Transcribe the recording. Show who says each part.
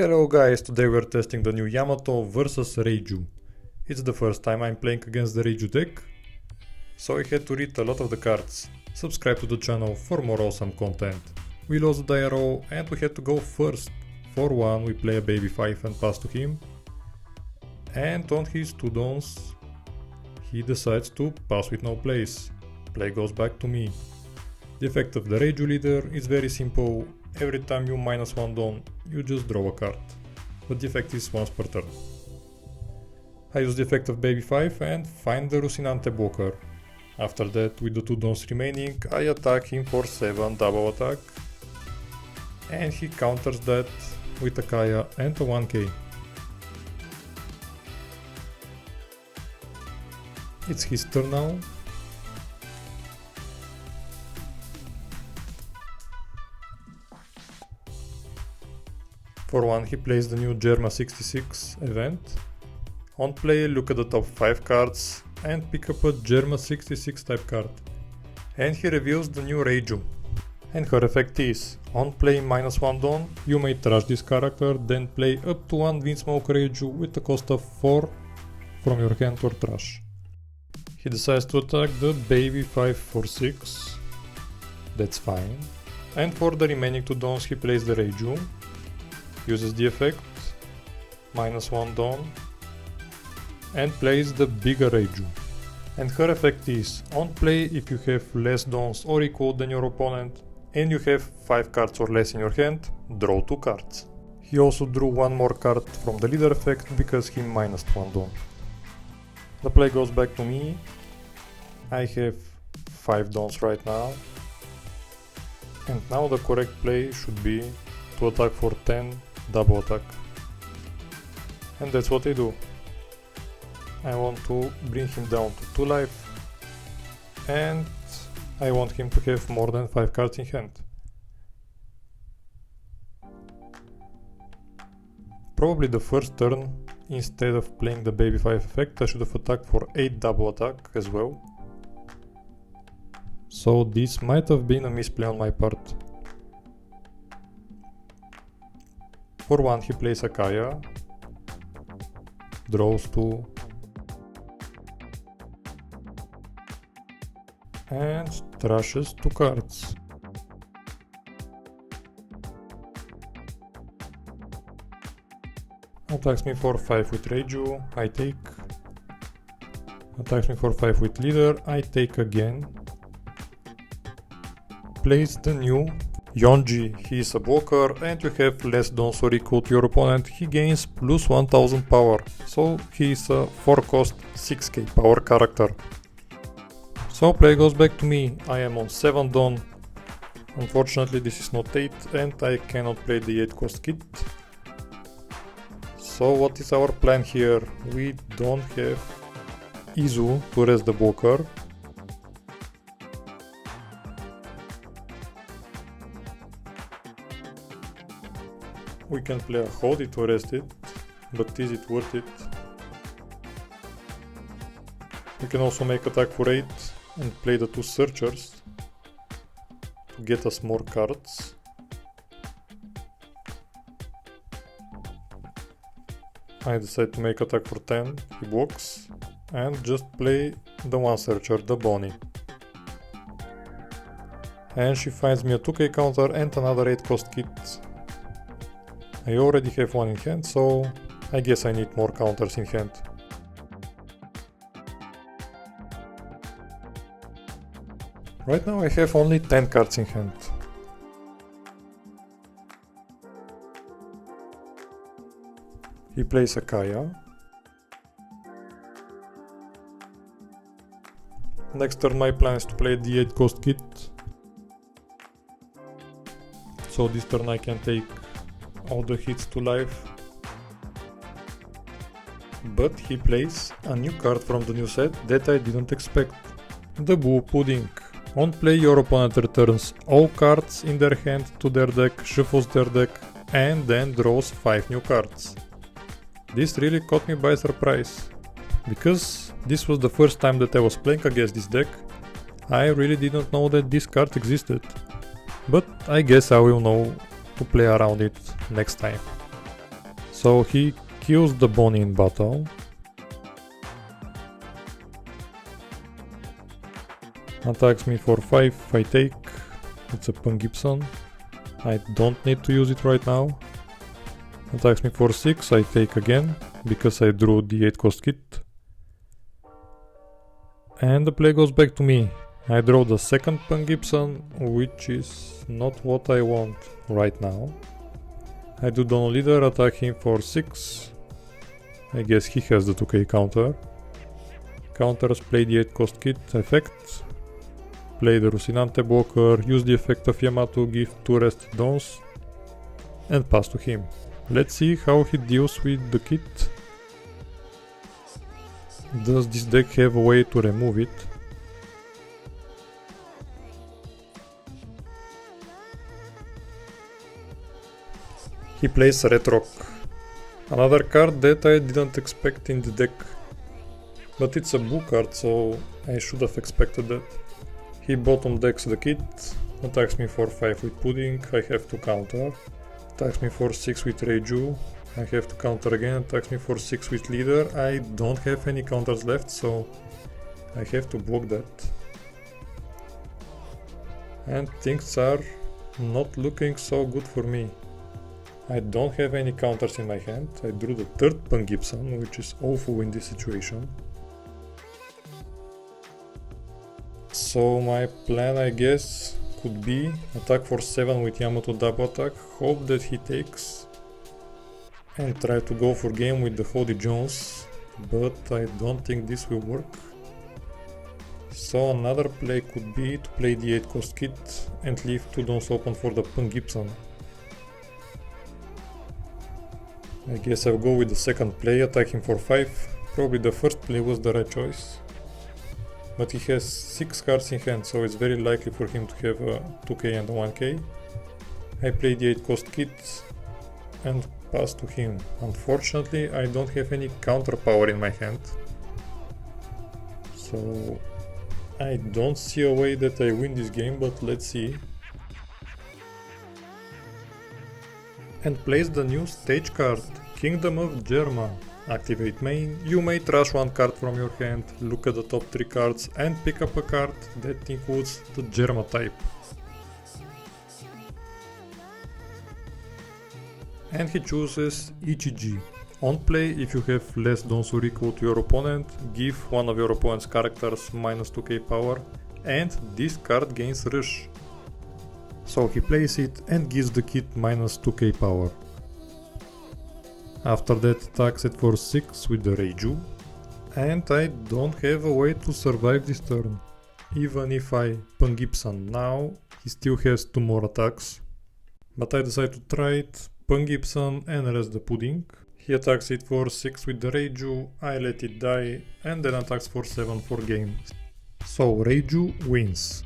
Speaker 1: Hello guys, today we're testing the new Yamato versus Reiju. It's the first time I'm playing against the Reiju deck, so I had to read a lot of the cards. Subscribe to the channel for more awesome content. We lost the die roll and we had to go first. For one we play a baby 5 and pass to him. And on his 2 dons he decides to pass with no plays. Play goes back to me. The effect of the Reiju leader is very simple. Every time you -1 don, you just draw a card. But the effect is once per turn. I use the effect of baby 5 and find the Rocinante blocker. After that, with the 2 dons remaining, I attack him for 7 double attack. And he counters that with a Kaya and a 1k. It's his turn now. For one, he plays the new Germa66 event. On play, look at the top 5 cards and pick up a Germa66 type card. And he reveals the new Reiju. And her effect is, on play -1 don, you may trash this character, then play up to 1 Windsmoke Reiju with a cost of 4 from your hand or trash. He decides to attack the baby 5 for 6. That's fine. And for the remaining 2 dons he plays the Reiju. Uses the effect, -1 don, and plays the bigger Reiju. And her effect is, on play if you have less dons or equal than your opponent, and you have 5 cards or less in your hand, draw 2 cards. He also drew 1 more card from the leader effect because he -1 don. The play goes back to me. I have 5 dons right now. And now the correct play should be to attack for 10 double attack. And that's what I do. I want to bring him down to 2 life. And I want him to have more than 5 cards in hand. Probably the first turn, instead of playing the baby 5 effect, I should have attacked for 8 double attack as well. So this might have been a misplay on my part. For one he plays a Kaya, draws 2, and trashes 2 cards. Attacks me for 5 with Reiju, I take. Attacks me for 5 with leader, I take again. Plays the new Yonji, he is a blocker and you have less dons or equal to your opponent, he gains plus 1000 power, so he is a 4 cost 6k power character. So play goes back to me, I am on 7 don, unfortunately this is not 8 and I cannot play the 8 cost kit. So what is our plan here? We don't have Izu to rest the blocker. We can play a Hody to rest it, but is it worth it? We can also make attack for 8 and play the 2 searchers to get us more cards. I decide to make attack for 10, he blocks, and just play the 1 searcher, the Bonnie. And she finds me a 2k counter and another 8 cost kit. I already have 1 in hand, so I guess I need more counters in hand. Right now I have only 10 cards in hand. He plays a Kaya. Next turn my plan is to play the 8 cost kit. So this turn I can take all the hits to life. But he plays a new card from the new set that I didn't expect. The Blue Pudding. On play your opponent returns all cards in their hand to their deck, shuffles their deck and then draws 5 new cards. This really caught me by surprise. Because this was the first time that I was playing against this deck, I really didn't know that this card existed. But I guess I will know to play around it next time. So he kills the Bonnie in battle. Attacks me for 5, I take. It's a Punk Gibson. I don't need to use it right now. Attacks me for 6, I take again, because I drew the 8 cost kit. And the play goes back to me. I draw the second Punk Gibson, which is not what I want right now. I do Don Leader, attack him for 6. I guess he has the 2k counter. Counters, play the 8 cost kit effect. Play the Rocinante blocker, use the effect of Yamato, give 2 rest dons, and pass to him. Let's see how he deals with the kit. Does this deck have a way to remove it? He plays Red Rock, another card that I didn't expect in the deck. But it's a blue card, so I should have expected that. He bottom decks the kit, attacks me for 5 with Pudding, I have to counter. Attacks me for 6 with Reiju, I have to counter again, attacks me for 6 with Leader. I don't have any counters left, so I have to block that. And things are not looking so good for me. I don't have any counters in my hand. I drew the third Punk Gibson, which is awful in this situation. So my plan, I guess, could be attack for 7 with Yamato double attack, hope that he takes, and try to go for game with the Hody Jones, but I don't think this will work. So another play could be to play the 8 cost kit and leave 2 dons open for the Punk Gibson. I guess I'll go with the second play, attack him for 5. Probably the first play was the right choice. But he has 6 cards in hand, so it's very likely for him to have a 2k and a 1k. I play the 8 cost kit and pass to him. Unfortunately, I don't have any counter power in my hand. So I don't see a way that I win this game, but let's see. And plays the new stage card, Kingdom of Germa. Activate main, you may trash 1 card from your hand, look at the top 3 cards and pick up a card that includes the Germa type. And he chooses Ichiji. On play, if you have less dons or equal to your opponent, give one of your opponent's characters minus 2k power, and this card gains Rush. So he plays it and gives the kit minus 2k power. After that, attacks it for 6 with the Reiju, and I don't have a way to survive this turn. Even if I Punk Gibson now, he still has 2 more attacks. But I decide to try it, Punk Gibson and rest the Pudding. He attacks it for 6 with the Reiju, I let it die, and then attacks for 7 for game. So Reiju wins.